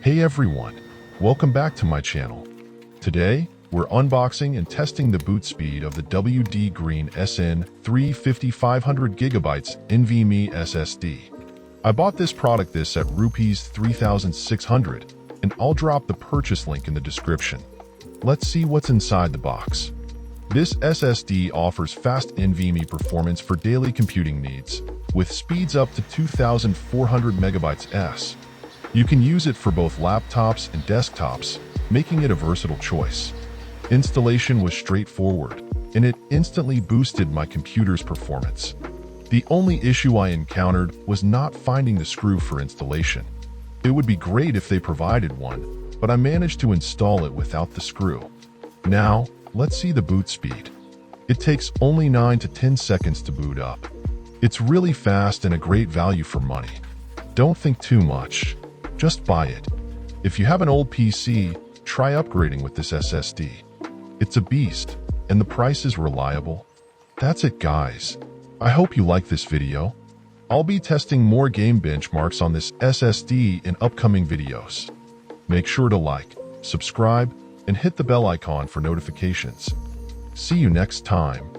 Hey everyone, welcome back to my channel. Today, we're unboxing and testing the boot speed of the WD Green SN350 500GB NVMe SSD. I bought this product at Rs 3,600 and I'll drop the purchase link in the description. Let's see what's inside the box. This SSD offers fast NVMe performance for daily computing needs, with speeds up to 2,400 MB/s. You can use it for both laptops and desktops, making it a versatile choice. Installation was straightforward, and it instantly boosted my computer's performance. The only issue I encountered was not finding the screw for installation. It would be great if they provided one, but I managed to install it without the screw. Now, let's see the boot speed. It takes only 9 to 10 seconds to boot up. It's really fast and a great value for money. Don't think too much. Just buy it. If you have an old PC, try upgrading with this SSD. It's a beast, and the price is reliable. That's it, guys. I hope you like this video. I'll be testing more game benchmarks on this SSD in upcoming videos. Make sure to like, subscribe, and hit the bell icon for notifications. See you next time.